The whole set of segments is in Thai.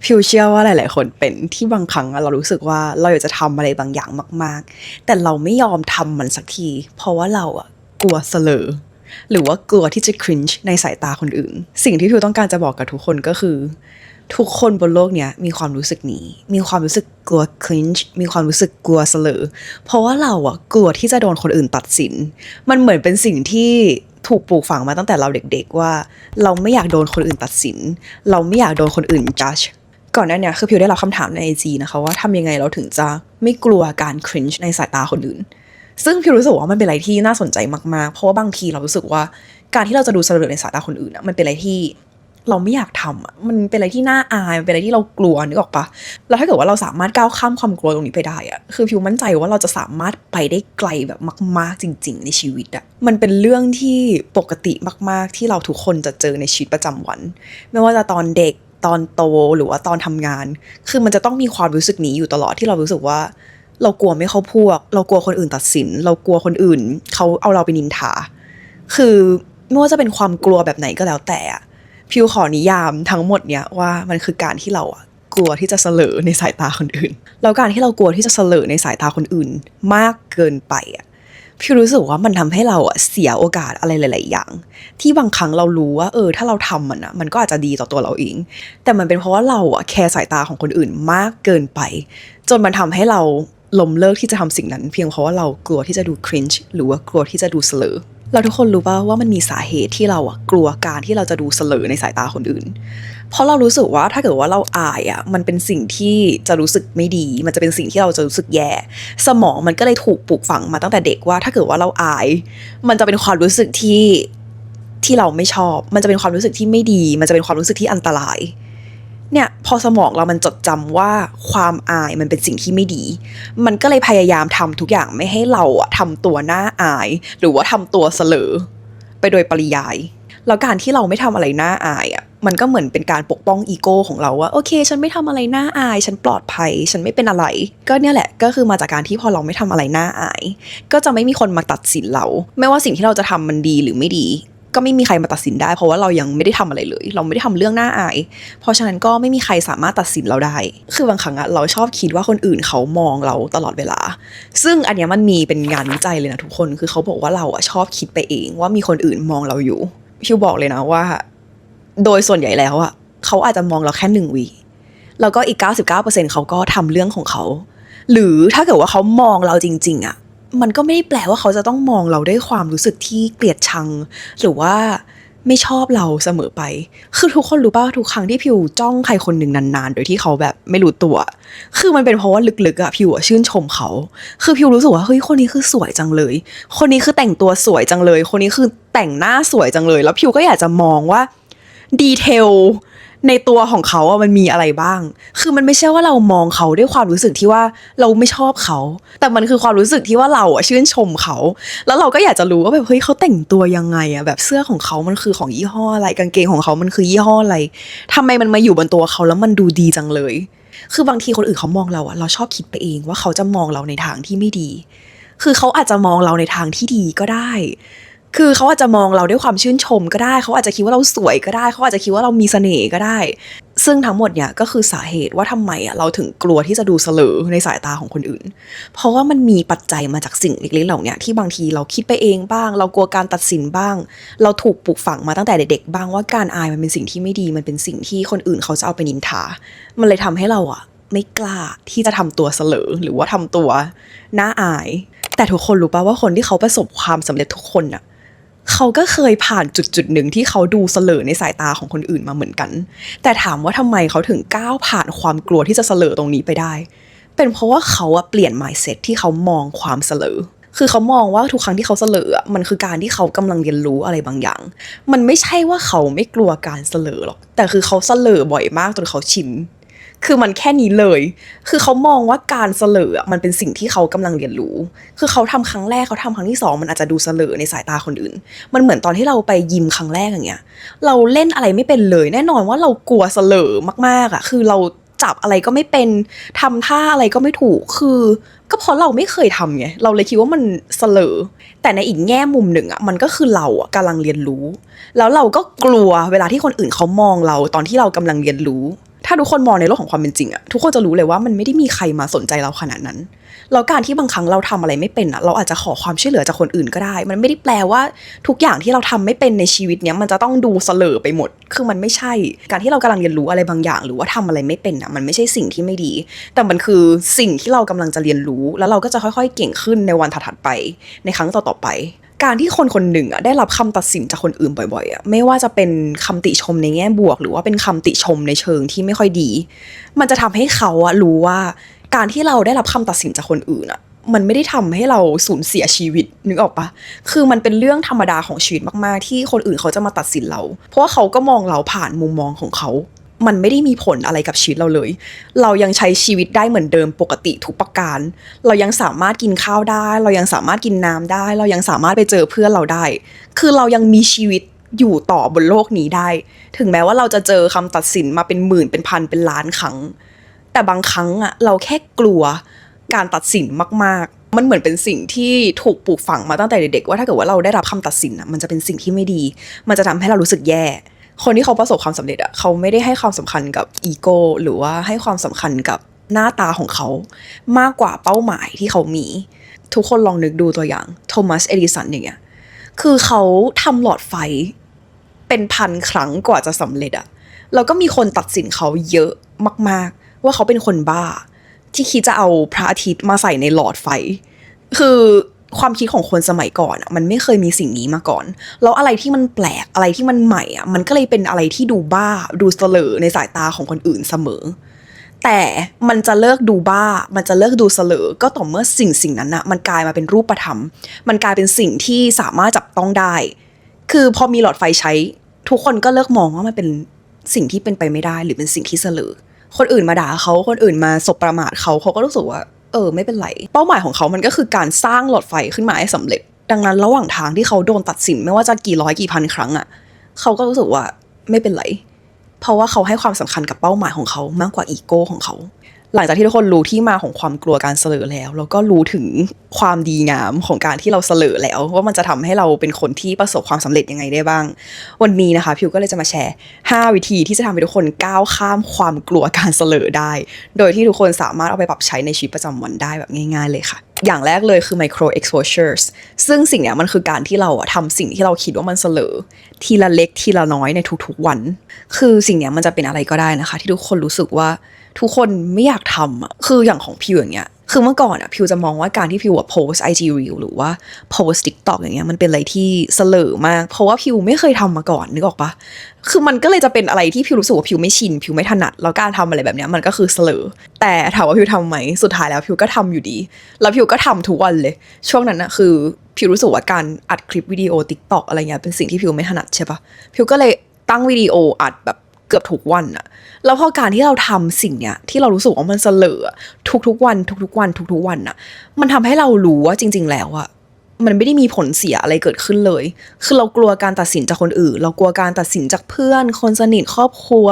พิวเชื่อว่าหลายๆคนเป็นที่บางครั้งเรารู้สึกว่าเราอยากจะทำอะไรบางอย่างมากๆแต่เราไม่ยอมทำมันสักทีเพราะว่าเรากลัวเสลอหรือว่ากลัวที่จะ cringe ในสายตาคนอื่นสิ่งที่พิวต้องการจะบอกกับทุกคนก็คือทุกคนบนโลกเนี้ยมีความรู้สึกนี้มีความรู้สึกกลัว cringe มีความรู้สึกกลัวเสลอเพราะว่าเรากลัวที่จะโดนคนอื่นตัดสินมันเหมือนเป็นสิ่งที่ถูกปลูกฝังมาตั้งแต่เราเด็กๆว่าเราไม่อยากโดนคนอื่นตัดสินเราไม่อยากโดนคนอื่น judgeก่อนหน้านี้คือพิวได้รับคำถามใน IG นะคะว่าทำยังไงเราถึงจะไม่กลัวการ cringe ในสายตาคนอื่นซึ่งพิวรู้สึกว่ามันเป็นอะไรที่น่าสนใจมากๆเพราะว่าบางทีเรารู้สึกว่าการที่เราจะดูเสลอในสายตาคนอื่นมันเป็นอะไรที่เราไม่อยากทำมันเป็นอะไรที่น่าอายมันเป็นอะไรที่เรากลัวนึกออกปะแล้วถ้าเกิดว่าเราสามารถก้าวข้ามความกลัวตรงนี้ไปได้คือพิวมั่นใจว่าเราจะสามารถไปได้ไกลแบบมากๆจริงๆในชีวิตมันเป็นเรื่องที่ปกติมากๆที่เราทุกคนจะเจอในชีวิตประจำวันไม่ว่าจะตอนเด็กตอนโตหรือว่าตอนทำงานคือมันจะต้องมีความรู้สึกนี้อยู่ตลอดที่เรารู้สึกว่าเรากลัวไม่เข้าพวกเรากลัวคนอื่นตัดสินเรากลัวคนอื่นเขาเอาเราไปนินทาคือไม่ว่าจะเป็นความกลัวแบบไหนก็แล้วแต่พิวขอนิยามทั้งหมดเนี้ยว่ามันคือการที่เรากลัวที่จะเสลอในสายตาคนอื่นแล้วการที่เรากลัวที่จะเสลอในสายตาคนอื่นมากเกินไปพี่รู้สึกว่ามันทำให้เราเสียโอกาสอะไรหลายๆอย่างที่บางครั้งเรารู้ว่าถ้าเราทำมันก็อาจจะดีต่อตัวเราเองแต่มันเป็นเพราะว่าเราแคร์สายตาของคนอื่นมากเกินไปจนมันทำให้เราล้มเลิกที่จะทำสิ่งนั้นเพียงเพราะว่าเรากลัวที่จะดู cringe หรือว่ากลัวที่จะดูเสลอเราทุกคนรู้ป่ะว่ามันมีสาเหตุที่เรากลัวการที่เราจะดูเสลอในสายตาคนอื่นเพราะเรารู้สึกว่าถ้าเกิดว่าเราอายมันเป็นสิ่งที่จะรู้สึกไม่ดีมันจะเป็นสิ่งที่เราจะรู้สึกแย่สมองมันก็เลยถูกปลูกฝังมาตั้งแต่เด็กว่าถ้าเกิดว่าเราอายมันจะเป็นความรู้สึกที่เราไม่ชอบมันจะเป็นความรู้สึกที่ไม่ดีมันจะเป็นความรู้สึกที่อันตรายเนี่ยพอสมองเรามันจดจำว่าความอายมันเป็นสิ่งที่ไม่ดีมันก็เลยพยายามทำทุกอย่างไม่ให้เราทำตัวน่าอายหรือว่าทำตัวเสลอไปโดยปริยายแล้วการที่เราไม่ทำอะไรน่าอายมันก็เหมือนเป็นการปกป้องอีโก้ของเราว่าโอเคฉันไม่ทำอะไรน่าอายฉันปลอดภัยฉันไม่เป็นอะไรก็เนี่ยแหละก็คือมาจากการที่พอเราไม่ทำอะไรน่าอายก็จะไม่มีคนมาตัดสินเราไม่ว่าสิ่งที่เราจะทำมันดีหรือไม่ดีก็ไม่มีใครมาตัดสินได้เพราะว่าเรายังไม่ได้ทำอะไรเลยเราไม่ได้ทำเรื่องน่าอายเพราะฉะนั้นก็ไม่มีใครสามารถตัดสินเราได้คือบางครั้งเราชอบคิดว่าคนอื่นเขามองเราตลอดเวลาซึ่งอันนี้มันมีเป็นงานวิจัยเลยนะทุกคนคือเขาบอกว่าเราชอบคิดไปเองว่ามีคนอื่นมองเราอยู่พิวบอกเลยนะว่าโดยส่วนใหญ่แล้วเขาอาจจะมองเราแค่1 วิแล้วก็อีก 99% เขาก็ทำเรื่องของเขาหรือถ้าเกิดว่าเขามองเราจริงๆมันก็ไม่ได้แปลว่าเขาจะต้องมองเราด้วยความรู้สึกที่เกลียดชังหรือว่าไม่ชอบเราเสมอไปคือทุกคนรู้ป่ะทุกครั้งที่พิวจ้องใครคนหนึ่งนานๆโดยที่เขาแบบไม่รู้ตัวคือมันเป็นเพราะว่าลึกๆพิวชื่นชมเขาคือพิวรู้สึกว่าเฮ้ยคนนี้คือสวยจังเลยคนนี้คือแต่งตัวสวยจังเลยคนนี้คือแต่งหน้าสวยจังเลยแล้วพิวก็อยากจะมองว่าดีเทลในตัวของเขามันมีอะไรบ้างคือมันไม่ใช่ว่าเรามองเขาด้วยความรู้สึกที่ว่าเราไม่ชอบเขาแต่มันคือความรู้สึกที่ว่าเราชื่นชมเขาแล้วเราก็อยากจะรู้ว่าแบบเฮ้ยเขาแต่งตัวยังไงแบบเสื้อของเขามันคือของยี่ห้ออะไรกางเกงของเขามันคือยี่ห้ออะไรทำไมมันมาอยู่บนตัวเขาแล้วมันดูดีจังเลยคือบางทีคนอื่นเขามองเราเราชอบคิดไปเองว่าเขาจะมองเราในทางที่ไม่ดีคือเขาอาจจะมองเราในทางที่ดีก็ได้คือเขาอาจจะมองเราด้วยความชื่นชมก็ได้เขาอาจจะคิดว่าเราสวยก็ได้เขาอาจจะคิดว่าเรามีเสน่ห์ก็ได้ซึ่งทั้งหมดเนี่ยก็คือสาเหตุว่าทำไมเราถึงกลัวที่จะดูเสลอในสายตาของคนอื่นเพราะว่ามันมีปัจจัยมาจากสิ่งเล็กๆเหล่านี้ที่บางทีเราคิดไปเองบ้างเรากลัวการตัดสินบ้างเราถูกปลูกฝังมาตั้งแต่เด็กๆบ้างว่าการอายมันเป็นสิ่งที่ไม่ดีมันเป็นสิ่งที่คนอื่นเขาจะเอาไปนินทามันเลยทำให้เราไม่กล้าที่จะทำตัวเสลอหรือว่าทำตัวน่าอายแต่ทุกคนรู้ป่ะว่าคนที่เขาประสบความสำเร็จทุกคนเขาก็เคยผ่านจุดหนึ่งที่เขาดูเสลอในสายตาของคนอื่นมาเหมือนกันแต่ถามว่าทำไมเขาถึงก้าวผ่านความกลัวที่จะเสลอตรงนี้ไปได้เป็นเพราะว่าเขาเปลี่ยน mindset ที่เขามองความเสลอคือเขามองว่าทุกครั้งที่เขาเสลอมันคือการที่เขากำลังเรียนรู้อะไรบางอย่างมันไม่ใช่ว่าเขาไม่กลัวการเสลอหรอกแต่คือเขาเสลอบ่อยมากจนเขาชินคือมันแค่นี้เลยคือเขามองว่าการเสลอมันเป็นสิ่งที่เขากำลังเรียนรู้คือเขาทำครั้งแรกเขาทำครั้งที่2มันอาจจะดูเสลอในสายตาคนอื่นมันเหมือนตอนที่เราไปยิมครั้งแรกอย่างเงี้ยเราเล่นอะไรไม่เป็นเลยแน่นอนว่าเรากลัวเสลอมากๆคือเราจับอะไรก็ไม่เป็นทำท่าอะไรก็ไม่ถูกคือก็เพราะเราไม่เคยทำไงเราเลยคิดว่ามันเสลอแต่ในอีกแง่มุมหนึ่งมันก็คือเรากำลังเรียนรู้แล้วเราก็กลัวเวลาที่คนอื่นเขามองเราตอนที่เรากำลังเรียนรู้ ถ้าทุกคนมองในโลกของความเป็นจริงอะทุกคนจะรู้เลยว่ามันไม่ได้มีใครมาสนใจเราขนาดนั้นแล้วการที่บางครั้งเราทำอะไรไม่เป็นอะเราอาจจะขอความช่วยเหลือจากคนอื่นก็ได้มันไม่ได้แปลว่าทุกอย่างที่เราทำไม่เป็นในชีวิตเนี้ยมันจะต้องดูเสลอไปหมดคือมันไม่ใช่การที่เรากำลังเรียนรู้อะไรบางอย่างหรือว่าทำอะไรไม่เป็นอะมันไม่ใช่สิ่งที่ไม่ดีแต่มันคือสิ่งที่เรากำลังจะเรียนรู้แล้วเราก็จะค่อยๆเก่งขึ้นในวันถัดๆไปในครั้งต่อๆไปการที่คนคนหนึ่งอ่ะได้รับคำตัดสินจากคนอื่นบ่อยๆอ่ะไม่ว่าจะเป็นคำติชมในแง่บวกหรือว่าเป็นคำติชมในเชิงที่ไม่ค่อยดีมันจะทำให้เขาอ่ะรู้ว่าการที่เราได้รับคำตัดสินจากคนอื่นอ่ะมันไม่ได้ทำให้เราสูญเสียชีวิตนึกออกปะคือมันเป็นเรื่องธรรมดาของชีวิตมากๆที่คนอื่นเขาจะมาตัดสินเราเพราะว่าเขาก็มองเราผ่านมุมมองของเขามันไม่ได้มีผลอะไรกับชีวิตเราเลยเรายังใช้ชีวิตได้เหมือนเดิมปกติทุกประการเรายังสามารถกินข้าวได้เรายังสามารถกินน้ำได้เรายังสามารถไปเจอเพื่อนเราได้คือเรายังมีชีวิตอยู่ต่อบนโลกนี้ได้ถึงแม้ว่าเราจะเจอคำตัดสินมาเป็นหมื่นเป็นพันเป็นล้านครั้งแต่บางครั้งอะเราแค่กลัวการตัดสินมากๆมันเหมือนเป็นสิ่งที่ถูกปลูกฝังมาตั้งแต่เด็กๆว่าถ้าเกิดว่าเราได้รับคำตัดสินอะมันจะเป็นสิ่งที่ไม่ดีมันจะทำให้เรารู้สึกแย่คนที่เขาประสบความสำเร็จอะเขาไม่ได้ให้ความสำคัญกับอีโก้หรือว่าให้ความสำคัญกับหน้าตาของเขามากกว่าเป้าหมายที่เขามีทุกคนลองนึกดูตัวอย่างโทมัสเอดิสันอย่างเงี้ยคือเขาทำหลอดไฟเป็นพันครั้งกว่าจะสำเร็จอะแล้วก็มีคนตัดสินเขาเยอะมากๆว่าเขาเป็นคนบ้าที่คิดจะเอาพระอาทิตย์มาใส่ในหลอดไฟคือความคิดของคนสมัยก่อนอ่ะมันไม่เคยมีสิ่งนี้มาก่อนแล้วอะไรที่มันแปลกอะไรที่มันใหม่อ่ะมันก็เลยเป็นอะไรที่ดูบ้าดูเสลอในสายตาของคนอื่นเสมอแต่มันจะเลิกดูบ้ามันจะเลิกดูเสลอก็ต่อเมื่อสิ่งนั้นอ่ะมันกลายมาเป็นรูปธรรมมันกลายเป็นสิ่งที่สามารถจับต้องได้คือพอมีหลอดไฟใช้ทุกคนก็เลิกมองว่ามันเป็นสิ่งที่เป็นไปไม่ได้หรือเป็นสิ่งที่เสลอคนอื่นมาด่าเขาคนอื่นมาสบประมาทเขาก็รู้สึกว่าไม่เป็นไรเป้าหมายของเขามันก็คือการสร้างหลอดไฟขึ้นมาให้สำเร็จดังนั้นระหว่างทางที่เขาโดนตัดสินไม่ว่าจะกี่ร้อยกี่พันครั้งอ่ะเขาก็รู้สึกว่าไม่เป็นไรเพราะว่าเขาให้ความสำคัญกับเป้าหมายของเขามากกว่าอีโก้ของเขาหลังจากที่ทุกคนรู้ที่มาของความกลัวการเสลอแล้วก็รู้ถึงความดีงามของการที่เราเสลอแล้วว่ามันจะทำให้เราเป็นคนที่ประสบความสำเร็จยังไงได้บ้างวันนี้นะคะพิวก็เลยจะมาแชร์5วิธีที่จะทำให้ทุกคนก้าวข้ามความกลัวการเสลอได้โดยที่ทุกคนสามารถเอาไปปรับใช้ในชีวิตประจำวันได้แบบง่ายๆเลยค่ะอย่างแรกเลยคือ micro exposures ซึ่งสิ่งเนี้ยมันคือการที่เราทำสิ่งที่เราคิดว่ามันเสลอทีละเล็กทีละน้อยในทุกๆวันคือสิ่งเนี้ยมันจะเป็นอะไรก็ได้นะคะที่ทุกคนรู้สึกว่าทุกคนไม่อยากทำอ่ะคืออย่างของพิวอย่างเงี้ยคือเมื่อก่อนอ่ะพิวจะมองว่าการที่พิวโพส IG Reel หรือว่าโพส TikTok อย่างเงี้ยมันเป็นอะไรที่เสลอมากเพราะว่าพิวไม่เคยทำมาก่อนนึกออกปะคือมันก็เลยจะเป็นอะไรที่พิวรู้สึกว่าพิวไม่ชินพิวไม่ถนัดแล้วการทำอะไรแบบเนี้ยมันก็คือเสลอแต่ถามว่าพิวทำไหมสุดท้ายแล้วพิวก็ทำอยู่ดีแล้วพิวก็ทำทุกวันเลยช่วงนั้นนะคือพิวรู้สึกว่าการอัดคลิปวิดีโอ TikTok อะไรเงี้ยเป็นสิ่งที่พิวไม่ถนัดใช่ปะพิวก็เลยตั้งวิดีโออัดแบบเกือบทุกวันอะแล้วพอการที่เราทำสิ่งเนี้ยที่เรารู้สึกว่ามันเสลอทุกๆวันทุกๆวันอะมันทำให้เรารู้ว่าจริงๆแล้วอะมันไม่ได้มีผลเสียอะไรเกิดขึ้นเลยคือเรากลัวการตัดสินจากคนอื่นเรากลัวการตัดสินจากเพื่อนคนสนิทครอบครัว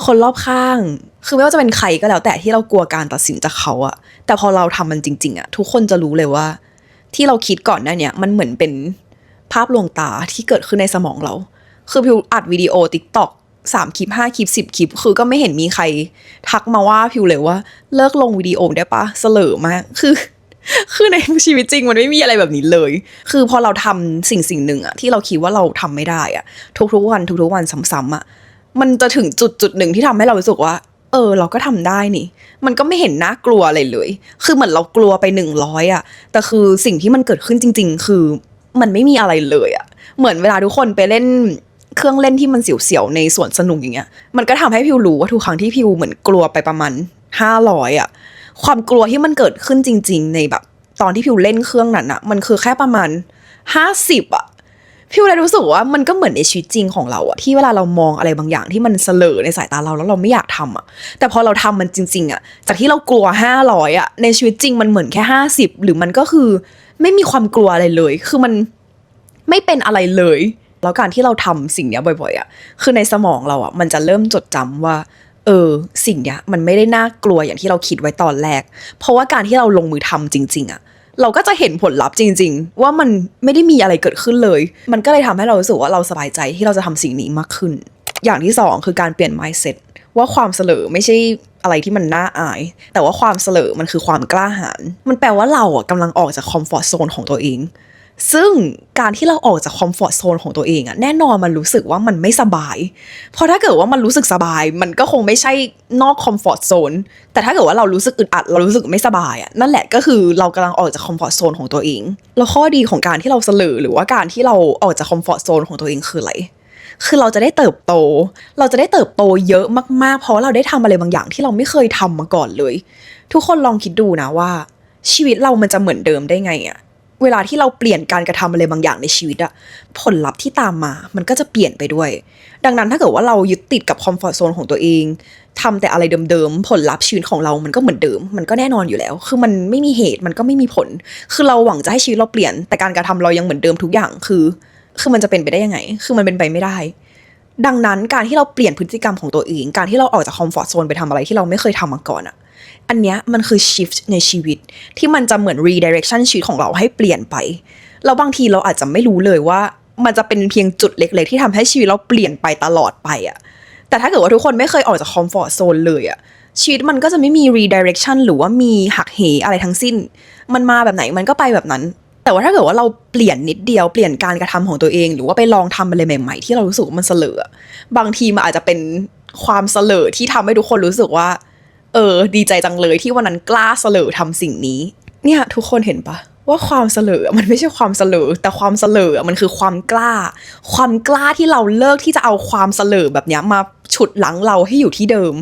คนรอบข้างคือไม่ว่าจะเป็นใครก็แล้วแต่ที่เรากลัวการตัดสินจากเขาอะแต่พอเราทำมันจริงๆอะทุกคนจะรู้เลยว่าที่เราคิดก่อนหน้าเนี้ยมันเหมือนเป็นภาพลวงตาที่เกิดขึ้นในสมองเราคือพิวอัดวิดีโอ TikTok 3 คลิป 5 คลิป 10 คลิปคือก็ไม่เห็นมีใครทักมาว่าพิวเลยว่าเลิกลงวิดีโอได้ปะเสลอมากคือในชีวิตจริงมันไม่มีอะไรแบบนี้เลยคือพอเราทำสิ่งหนึ่งอะที่เราคิดว่าเราทำไม่ได้อะทุกๆวันซ้ำๆอะมันจะถึงจุดหนึ่งที่ทำให้เรารู้สึกว่าเราก็ทำได้นี่มันก็ไม่เห็นน่ากลัวอะไรเลยคือเหมือนเรากลัวไป100อะแต่คือสิ่งที่มันเกิดขึ้นจริงๆคือมันไม่มีอะไรเลยอะเหมือนเวลาทุกคนไปเล่นเครื่องเล่นที่มันเสียวๆในสวนสนุกอย่างเงี้ยมันก็ทำให้พิวรู้ว่าทุกครั้งที่พิวเหมือนกลัวไปประมาณ500อะความกลัวที่มันเกิดขึ้นจริงๆในแบบตอนที่พิวเล่นเครื่องนั้นอะมันคือแค่ประมาณ50อะพิวเลยรู้สึกว่ามันก็เหมือนในชีวิตจริงของเราอะที่เวลาเรามองอะไรบางอย่างที่มันเสลอในสายตาเราแล้วเราไม่อยากทำอะแต่พอเราทำมันจริงๆอะจากที่เรากลัว500อะในชีวิตจริงมันเหมือนแค่50หรือมันก็คือไม่มีความกลัวอะไรเลยคือมันไม่เป็นอะไรเลยแล้วการที่เราทำสิ่งนี้บ่อยๆอ่ะคือในสมองเราอ่ะมันจะเริ่มจดจำว่าสิ่งเนี้ยมันไม่ได้น่ากลัวอย่างที่เราคิดไว้ตอนแรกเพราะว่าการที่เราลงมือทำจริงๆอ่ะเราก็จะเห็นผลลัพธ์จริงๆว่ามันไม่ได้มีอะไรเกิดขึ้นเลยมันก็เลยทำให้เรารู้สึกว่าเราสบายใจที่เราจะทำสิ่งนี้มากขึ้นอย่างที่2คือการเปลี่ยน mindset ว่าความเสลอไม่ใช่อะไรที่มันน่าอายแต่ว่าความเสลอมันคือความกล้าหาญมันแปลว่าเรากำลังออกจากคอมฟอร์ตโซนของตัวเองซึ่งการที่เราออกจากคอมฟอร์ตโซนของตัวเองแน่นอนมันรู้สึกว่ามันไม่สบายเพราะถ้าเกิดว่ามันรู้สึกสบายมันก็คงไม่ใช่นอกคอมฟอร์ตโซนแต่ถ้าเกิดว่าเรารู้สึกอึดอัดเรารู้สึกไม่สบายนั่นแหละก็คือเรากำลังออกจากคอมฟอร์ตโซนของตัวเองแล้วข้อดีของการที่เราเสลอหรือว่าการที่เราออกจากคอมฟอร์ตโซนของตัวเองคืออะไรคือเราจะได้เติบโตเยอะมากๆเพราะเราได้ทำอะไรบางอย่างที่เราไม่เคยทำมาก่อนเลยทุกคนลองคิดดูนะว่าชีวิตเรามันจะเหมือนเดิมได้ไงเวลาที่เราเปลี่ยนการกระทำอะไรบางอย่างในชีวิตผลลัพธ์ที่ตามมามันก็จะเปลี่ยนไปด้วยดังนั้นถ้าเกิดว่าเรายึดติดกับคอมฟอร์ตโซนของตัวเองทำแต่อะไรเดิมๆผลลัพธ์ชีวิตของเรามันก็เหมือนเดิมมันก็แน่นอนอยู่แล้วคือมันไม่มีเหตุมันก็ไม่มีผลคือเราหวังจะให้ชีวิตเราเปลี่ยนแต่การกระทำเรายังเหมือนเดิมทุกอย่างคือมันจะเป็นไปได้ยังไงคือมันเป็นไปไม่ได้ดังนั้นการที่เราเปลี่ยนพฤติกรรมของตัวเองการที่เราออกจากคอมฟอร์ตโซนไปทำอะไรที่เราไม่เคยทำมาก่อนอันเนี้ยมันคือ shift ในชีวิตที่มันจะเหมือน redirection ชีวิตของเราให้เปลี่ยนไปแล้วบางทีเราอาจจะไม่รู้เลยว่ามันจะเป็นเพียงจุดเล็กๆที่ทำให้ชีวิตเราเปลี่ยนไปตลอดไปแต่ถ้าเกิดว่าทุกคนไม่เคยออกจาก comfort zone เลยชีวิตมันก็จะไม่มี redirection หรือว่ามีหักเหอะไรทั้งสิ้นมันมาแบบไหนมันก็ไปแบบนั้นแต่ว่าถ้าเกิดว่าเราเปลี่ยนนิดเดียวเปลี่ยนการกระทำของตัวเองหรือว่าไปลองทำอะไรใหม่ๆที่เรารู้สึกว่ามันเสลอบางทีมันอาจจะเป็นความเสลอที่ทำให้ทุกคนรู้สึกว่าดีใจจังเลยที่วันนั้นกล้าเสลอทำสิ่งนี้เนี่ยทุกคนเห็นปะว่าความเสลอมันไม่ใช่ความเสลอแต่ความเสลอมันคือความกล้าที่เราเลิกที่จะเอาความเสลอแบบนี้มาฉุดรั้งเราให้อยู่ที่เดิม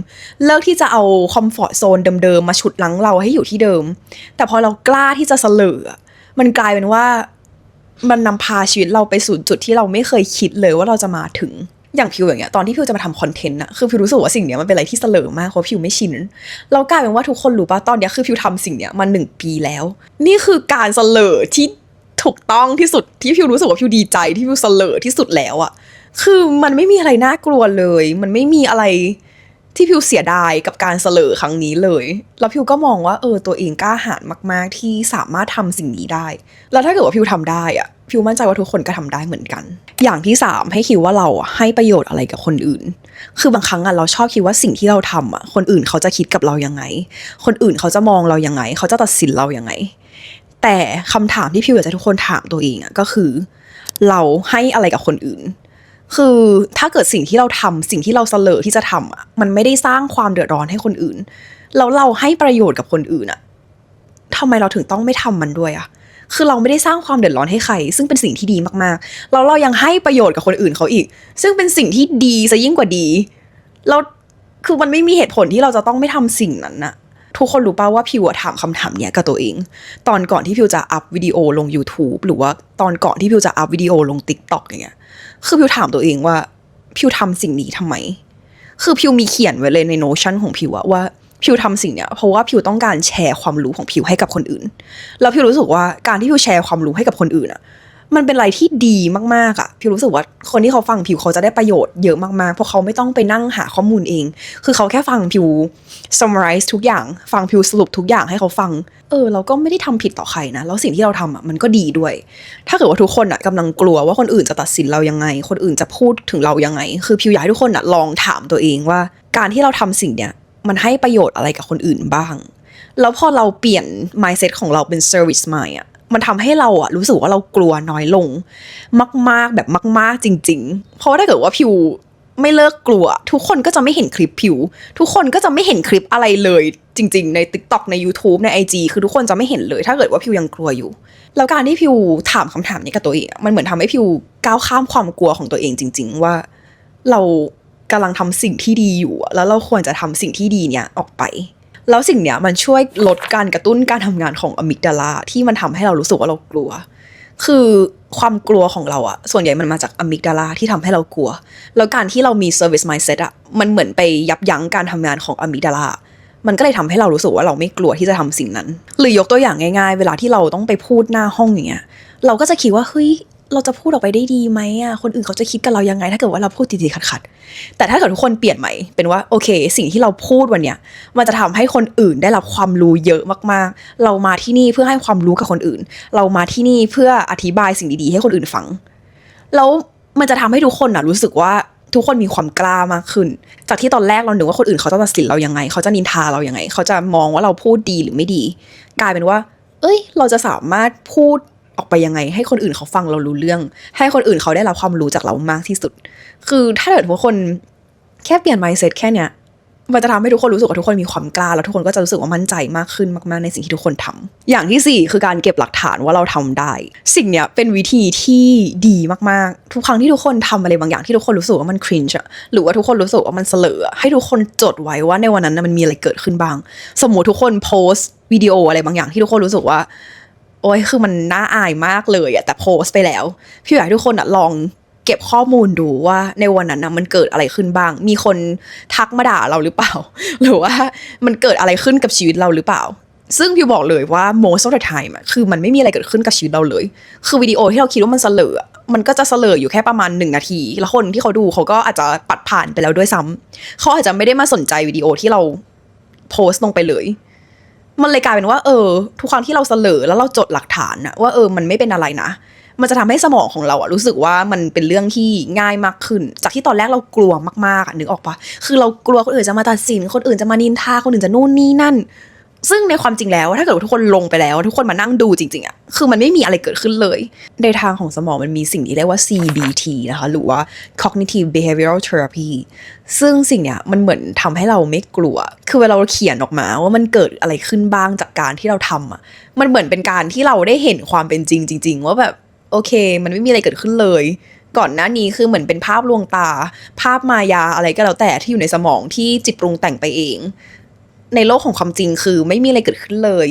เลิกที่จะเอาคอมฟอร์ตโซนเดิมๆมาฉุดรั้งเราให้อยู่ที่เดิมแต่พอเรากล้าที่จะเสลอมันกลายเป็นว่ามันนำพาชีวิตเราไปสู่จุดที่เราไม่เคยคิดเลยว่าเราจะมาถึงอย่างพิวอย่างเงี้ยตอนที่พิวจะมาทำคอนเทนต์คือพิวรู้สึกว่าสิ่งเนี้ยมันเป็นอะไรที่เสลอมากเพราะพิวไม่ชินเรากลายเป็นว่าทุกคนรู้ป่ะตอนเนี้ยคือพิวทำสิ่งเนี้ยมา1 ปีแล้วนี่คือการเสลอที่ถูกต้องที่สุดที่พิวรู้สึกว่าพิวดีใจที่พิวเสลอที่สุดแล้วคือมันไม่มีอะไรน่ากลัวเลยมันไม่มีอะไรที่พิวเสียดายกับการเสลอครั้งนี้เลยแล้วพิวก็มองว่าตัวเองกล้าหาญมากๆที่สามารถทำสิ่งนี้ได้แล้วถ้าเกิดว่าพิวทำได้พิวมั่นใจว่าทุกคนก็ทำได้เหมือนกันอย่างที่3ให้คิดว่าเราให้ประโยชน์อะไรกับคนอื่นคือบางครั้งเราชอบคิดว่าสิ่งที่เราทำคนอื่นเขาจะคิดกับเรายังไงคนอื่นเขาจะมองเรายังไงเขาจะตัดสินเรายังไงแต่คำถามที่พิวอยากจะทุกคนถามตัวเองก็คือเราให้อะไรกับคนอื่นคือถ้าเกิดสิ่งที่เราทำสิ่งที่เราเสลอที่จะทำมันไม่ได้สร้างความเดือดร้อนให้คนอื่นแล้วเราให้ประโยชน์กับคนอื่นทำไมเราถึงต้องไม่ทำมันด้วยคือเราไม่ได้สร้างความเดือดร้อนให้ใครซึ่งเป็นสิ่งที่ดีมากๆแล้วเรายังให้ประโยชน์กับคนอื่นเขาอีกซึ่งเป็นสิ่งที่ดีซะยิ่งกว่าดีแล้วคือมันไม่มีเหตุผลที่เราจะต้องไม่ทำสิ่งนั้นทุกคนรู้ป่าวว่าพิวถามคำถามเนี้ยกับตัวเองตอนก่อนที่พิวจะอัพวิดีโอลง YouTube หรือว่าตอนก่อนที่พิวจะอัพวิดีโอลง TikTok อย่างเงี้ยคือพิวถามตัวเองว่าพิวทำสิ่งนี้ทำไมคือพิวมีเขียนไว้เลยใน Notion ของพิวว่าพิวทำสิ่งเนี้ยเพราะว่าพิวต้องการแชร์ความรู้ของพิวให้กับคนอื่นแล้วพิวรู้สึกว่าการที่พิวแชร์ความรู้ให้กับคนอื่นมันเป็นอะไรที่ดีมากๆพิวรู้สึกว่าคนที่เขาฟังพิวเขาจะได้ประโยชน์เยอะมากๆเพราะเขาไม่ต้องไปนั่งหาข้อมูลเองคือเขาแค่ฟังพิว summarize ทุกอย่างฟังพิวสรุปทุกอย่างให้เขาฟังเราก็ไม่ได้ทำผิดต่อใครนะแล้วสิ่งที่เราทำมันก็ดีด้วยถ้าเกิดว่าทุกคนกำลังกลัวว่าคนอื่นจะตัดสินเรายังไงคนอื่นจะพูดถึงเรายังไงคือพิวอยากให้ทุกคนลองถามตัวเองว่าการที่เราทำสิ่งเนี้ยมันให้ประโยชน์อะไรกับคนอื่นบ้างแล้วพอเราเปลี่ยน mindset ของเราเป็น service mind มันทำให้เรารู้สึกว่าเรากลัวน้อยลงมากๆแบบมากๆจริงๆเพราะว่าถ้าเกิดว่าพิวไม่เลิกกลัวทุกคนก็จะไม่เห็นคลิปพิวทุกคนก็จะไม่เห็นคลิปอะไรเลยจริงๆใน TikTok ใน YouTube ใน IG คือทุกคนจะไม่เห็นเลยถ้าเกิดว่าพิวยังกลัวอยู่แล้วการที่พิวถามคำถามนี้กับตัวเองมันเหมือนทำให้พิวก้าวข้ามความกลัวของตัวเองจริงๆว่าเรากำลังทำสิ่งที่ดีอยู่แล้วเราควรจะทำสิ่งที่ดีเนี่ยออกไปแล้วสิ่งเนี้ยมันช่วยลดการกระตุ้นการทำงานของอะมิกดาลาที่มันทำให้เรารู้สึกว่าเรากลัวคือความกลัวของเราส่วนใหญ่มันมาจากอะมิกดาลาที่ทำให้เรากลัวแล้วการที่เรามี service mindset มันเหมือนไปยับยั้งการทำงานของอะมิกดาลามันก็เลยทำให้เรารู้สึกว่าเราไม่กลัวที่จะทำสิ่งนั้นหรือยกตัวอย่างง่ายๆเวลาที่เราต้องไปพูดหน้าห้องอย่างเงี้ยเราก็จะคิดว่าเฮ้ยเราจะพูดออกไปได้ดีไหมคนอื่นเขาจะคิดกับเรายังไงถ้าเกิดว่าเราพูดติดๆขัดๆแต่ถ้าเกิดทุกคนเปลี่ยนใหม่เป็นว่าโอเคสิ่งที่เราพูดวันเนี้ยมันจะทำให้คนอื่นได้รับความรู้เยอะมากๆเรามาที่นี่เพื่อให้ความรู้กับคนอื่นเรามาที่นี่เพื่ออธิบายสิ่งดีๆให้คนอื่นฟังแล้วมันจะทำให้ทุกคนรู้สึกว่า ทุกคนมีความกล้ามากขึ้นจากที่ตอนแรกเรานึกว่าคนอื่นเขาจะตัดสินเรายังไงเขาจะนินทาเรายังไงเขาจะมองว่าเราพูดดีหรือไม่ดีกลายเป็นว่าเราจะสามารถพูดออกไปยังไงให้คนอื่นเขาฟังเรารู้เรื่องให้คนอื่นเขาได้รับความรู้จากเรามากที่สุดคือถ้าเกิดทุกคนแค่เปลี่ยน mindset แค่เนี้ยมันจะทำให้ทุกคนรู้สึกว่าทุกคนมีความกล้าแล้วทุกคนก็จะรู้สึกว่ามั่นใจมากขึ้นมากๆในสิ่งที่ทุกคนทำอย่างที่4คือการเก็บหลักฐานว่าเราทำได้สิ่งเนี้ยเป็นวิธีที่ดีมากๆทุกครั้งที่ทุกคนทำอะไรบางอย่างที่ทุกคนรู้สึกว่ามัน cringe หรือว่าทุกคนรู้สึกว่ามันเสลอให้ทุกคนจดไว้ว่าในวันนั้นมันมีอะไรเกิดขึ้นบ้างสมมติทุกคนโพสต์วิดีโออะไรบางอย่างที่ทุกคนรู้สึกว่าโอ๊ยคือมันน่าอายมากเลยแต่โพสต์ไปแล้วพี่อยากให้ทุกคนลองเก็บข้อมูลดูว่าในวันนั้นมันเกิดอะไรขึ้นบ้างมีคนทักมาด่าเราหรือเปล่าหรือว่ามันเกิดอะไรขึ้นกับชีวิตเราหรือเปล่าซึ่งพี่บอกเลยว่า most of the time คือมันไม่มีอะไรเกิดขึ้นกับชีวิตเราเลยคือวิดีโอที่เราคิดว่ามันเสลอมันก็จะเสลออยู่แค่ประมาณ1 นาทีแล้วคนที่เขาดูเขาก็อาจจะปัดผ่านไปแล้วด้วยซ้ำเขาอาจจะไม่ได้มาสนใจวิดีโอที่เราโพสต์ลงไปเลยมันเลยกลายเป็นว่าทุกครั้งที่เราเสลอแล้วเราจดหลักฐานว่ามันไม่เป็นอะไรนะมันจะทำให้สมองของเรารู้สึกว่ามันเป็นเรื่องที่ง่ายมากขึ้นจากที่ตอนแรกเรากลัวมากๆนึกออกปะคือเรากลัวคนอื่นจะมาตัดสินคนอื่นจะมานินทาคนอื่นจะนู่นนี่นั่นซึ่งในความจริงแล้วถ้าเกิดทุกคนลงไปแล้วทุกคนมานั่งดูจริงๆคือมันไม่มีอะไรเกิดขึ้นเลยในทางของสมองมันมีสิ่งที่เรียกว่า CBT นะคะหรือว่า Cognitive Behavioral Therapy ซึ่งสิ่งเนี้ยมันเหมือนทำให้เราไม่กลัวคือเวลาเราเขียนออกมาว่ามันเกิดอะไรขึ้นบ้างจากการที่เราทำมันเหมือนเป็นการที่เราได้เห็นความเป็นจริงๆว่าแบบโอเคมันไม่มีอะไรเกิดขึ้นเลยก่อนหน้านี้คือเหมือนเป็นภาพลวงตาภาพมายาอะไรก็แล้วแต่ที่อยู่ในสมองที่จิตปรุงแต่งไปเองในโลกของความจริงคือไม่มีอะไรเกิดขึ้นเลย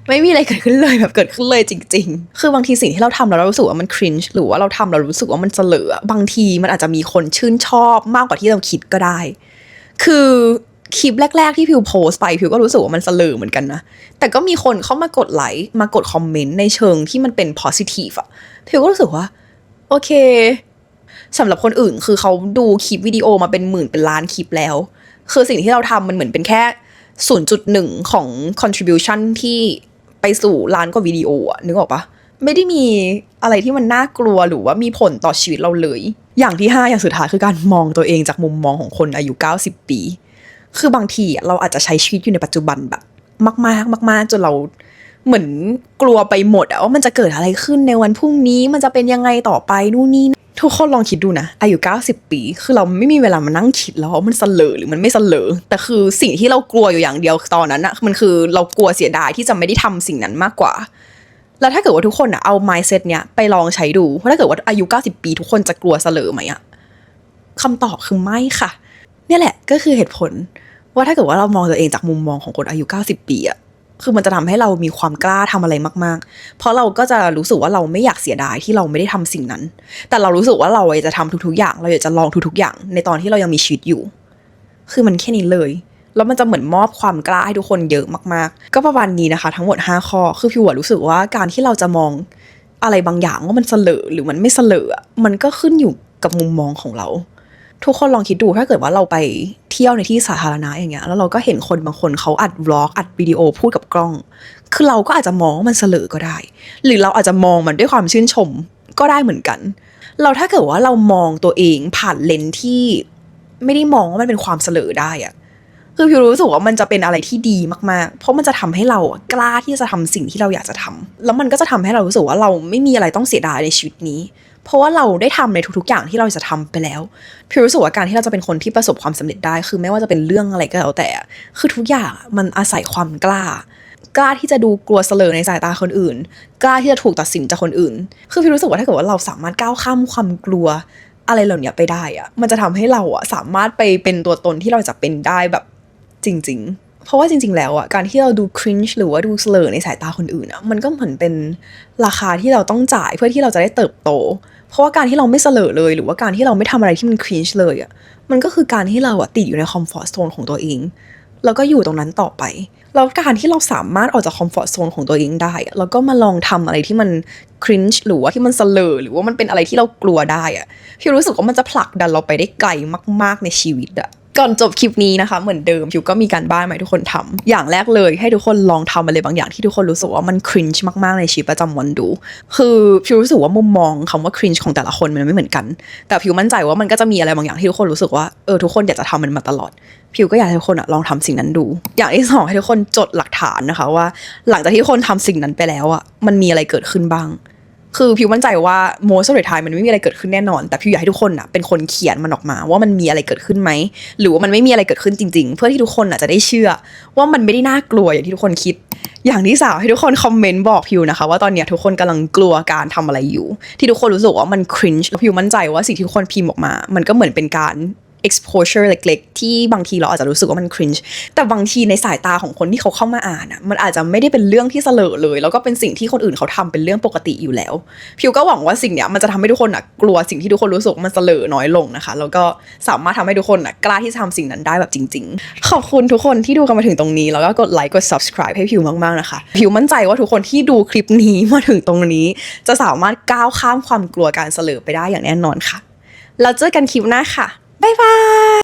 ไม่มีอะไรเกิดขึ้นเลยแบบเกิดขึ้นเลยจริงๆคือบางทีสิ่งที่เราทำแล้วเรารู้สึกว่ามัน cringe หรือว่าเราทำแล้วรู้สึกว่ามันเสลอบางทีมันอาจจะมีคนชื่นชอบมากกว่าที่เราคิดก็ได้คือคลิปแรกๆที่พิวโพสต์ไปพิวก็รู้สึกว่ามันเสลอเหมือนกันนะแต่ก็มีคนเข้ามากดไลค์มากดคอมเมนต์ในเชิงที่มันเป็น positive พิวก็รู้สึกว่าโอเคสำหรับคนอื่นคือเขาดูคลิปวิดีโอมาเป็นหมื่นเป็นล้านคลิปแล้วคือสิ่งที่เราทำมันเหมือนเป็นแค่ 0.1 ของ contribution ที่ไปสู่ล้านกว่าวิดีโอนึกออกปะไม่ได้มีอะไรที่มันน่ากลัวหรือว่ามีผลต่อชีวิตเราเลยอย่างที่5อย่างสุดท้ายคือการมองตัวเองจากมุมมองของคนอายุ90 ปีคือบางทีเราอาจจะใช้ชีวิตอยู่ในปัจจุบันแบบมากๆจนเราเหมือนกลัวไปหมดว่ามันจะเกิดอะไรขึ้นในวันพรุ่งนี้มันจะเป็นยังไงต่อไปนู่นนี่ทุกคนลองคิดดูนะอายุ90 ปีคือเราไม่มีเวลามานั่งคิดแล้วว่ามันเสลอหรือมันไม่เสลอแต่คือสิ่งที่เรากลัวอยู่อย่างเดียวตอนนั้นมันคือเรากลัวเสียดายที่จะไม่ได้ทำสิ่งนั้นมากกว่าแล้วถ้าเกิดว่าทุกคนเอา mindset เนี้ยไปลองใช้ดูเพราะถ้าเกิดว่าอายุ90 ปีทุกคนจะกลัวเสลอไหมคำตอบคือไม่ค่ะเนี่ยแหละก็คือเหตุผลว่าถ้าเกิดว่าเรามองตัวเองจากมุมมองของคนอายุ90 ปีคือมันจะทำให้เรามีความกล้าทำอะไรมากๆเพราะเราก็จะรู้สึกว่าเราไม่อยากเสียดายที่เราไม่ได้ทำสิ่งนั้นแต่เรารู้สึกว่าเราจะทำทุกๆอย่างเราอยากจะลองทุกๆอย่างในตอนที่เรายังมีชีวิตอยู่คือมันแค่นี้เลยแล้วมันจะเหมือนมอบความกล้าให้ทุกคนเยอะมากๆก็ประมาณนี้นะคะทั้งหมด5 ข้อคือพี่รู้สึกว่าการที่เราจะมองอะไรบางอย่างว่ามันเสลอหรือมันไม่เสลอมันก็ขึ้นอยู่กับมุมมองของเราทุกคนลองคิดดูถ้าเกิดว่าเราไปเที่ยวในที่สาธารณะอย่างเงี้ยแล้วเราก็เห็นคนบางคนเขาอัดวล็อกอัดวิดีโอพูดกับกล้องคือเราก็อาจจะมองว่ามันเสลอก็ได้หรือเราอาจจะมองมันด้วยความชื่นชมก็ได้เหมือนกันเราถ้าเกิดว่าเรามองตัวเองผ่านเลนส์ที่ไม่ได้มองว่ามันเป็นความเสลอได้คือพี่รู้สึกว่ามันจะเป็นอะไรที่ดีมากๆเพราะมันจะทำให้เรากล้าที่จะทำสิ่งที่เราอยากจะทำแล้วมันก็จะทำให้เรารู้สึกว่าเราไม่มีอะไรต้องเสียดายในชีวิตนี้เพราะว่าเราได้ทำในทุกๆอย่างที่เราจะทำไปแล้วพี่รู้สึกว่าการที่เราจะเป็นคนที่ประสบความสำเร็จได้คือไม่ว่าจะเป็นเรื่องอะไรก็แล้วแต่คือทุกอย่างมันอาศัยความกล้ากล้าที่จะดูกลัวเสลอในสายตาคนอื่นกล้าที่จะถูกตัดสินจากคนอื่นคือพี่รู้สึกว่าถ้าเกิดว่าเราสามารถก้าวข้ามความกลัวอะไรเหล่านี้ไปได้มันจะทำให้เราสามารถไปเป็นตัวตนที่เราจะเป็นได้แบบจริงๆเพราะว่าจริงๆแล้วการที่เราดู cringe หรือว่าดูเสลอในสายตาคนอื่นมันก็เหมือนเป็นราคาที่เราต้องจ่ายเพื่อที่เราจะได้เติบโตเพราะว่าการที่เราไม่เสลอเลยหรือว่าการที่เราไม่ทำอะไรที่มัน cringe เลยมันก็คือการที่เราติดอยู่ใน comfort zone ของตัวเองแล้วก็อยู่ตรงนั้นต่อไปแล้วการที่เราสามารถออกจาก comfort zone ของตัวเองได้แล้วก็มาลองทำอะไรที่มัน cringe หรือว่าที่มันเสลอหรือว่ามันเป็นอะไรที่เรากลัวได้พี่รู้สึกว่ามันจะผลักดันเราไปได้ไกลมากๆในชีวิต ก่อนจบคลิปนี้นะคะเหมือนเดิมพิวก็มีการบ้านมาให้ทุกคนทำอย่างแรกเลยให้ทุกคนลองทำอะไรบางอย่างที่ทุกคนรู้สึกว่ามัน cringe มากๆในชีวิตประจำวันดูคือพิวรู้สึกว่ามุมมองคำว่า cringe ของแต่ละคนมันไม่เหมือนกันแต่พิวมั่นใจว่ามันก็จะมีอะไรบางอย่างที่ทุกคนรู้สึกว่าทุกคนอยากจะทำมันมาตลอดพิวก็อยากให้ทุกคนลองทำสิ่งนั้นดูอย่างที่สองให้ทุกคนจดหลักฐานนะคะว่าหลังจากที่ทุกคนทำสิ่งนั้นไปแล้วมันมีอะไรเกิดขึ้นบ้างคือพิวมั่นใจว่า most of the time มันไม่มีอะไรเกิดขึ้นแน่นอนแต่พิวอยากให้ทุกคนเป็นคนเขียนมันออกมาว่ามันมีอะไรเกิดขึ้นไหมหรือว่ามันไม่มีอะไรเกิดขึ้นจริงๆเพื่อที่ทุกคนจะได้เชื่อว่ามันไม่ได้น่ากลัวอย่างที่ทุกคนคิดอย่างที่สามให้ทุกคนคอมเมนต์บอกพิวนะคะว่าตอนนี้ทุกคนกำลังกลัวการทำอะไรอยู่ที่ทุกคนรู้สึกว่ามัน cringe แล้วพิวมั่นใจว่าสิ่งที่ทุกคนพิมพ์ออกมามันก็เหมือนเป็นการexposure เล็กๆที่บางทีเราอาจจะรู้สึกว่ามัน cringe แต่บางทีในสายตาของคนที่เขาเข้ามาอ่านมันอาจจะไม่ได้เป็นเรื่องที่เสลอเลยแล้วก็เป็นสิ่งที่คนอื่นเขาทำเป็นเรื่องปกติอยู่แล้วพิวก็หวังว่าสิ่งเนี้ยมันจะทำให้ทุกคนกลัวสิ่งที่ทุกคนรู้สึกมันเสลอน้อยลงนะคะแล้วก็สามารถทำให้ทุกคนกล้าที่จะทำสิ่งนั้นได้แบบจริงๆขอบคุณทุกคนที่ดูกันมาถึงตรงนี้แล้วก็กดไลค์กด subscribe ให้พิวมากๆนะคะพิวมั่นใจว่าทุกคนที่ดูคลิปนี้มาถึงตรงนี้จะสามารถก้าวข้ามความกลัวการเสลอไปได้อย่างแน่นอนค่ะแล้วเจอกันคลิปหน้าค่ะบ๊ายบาย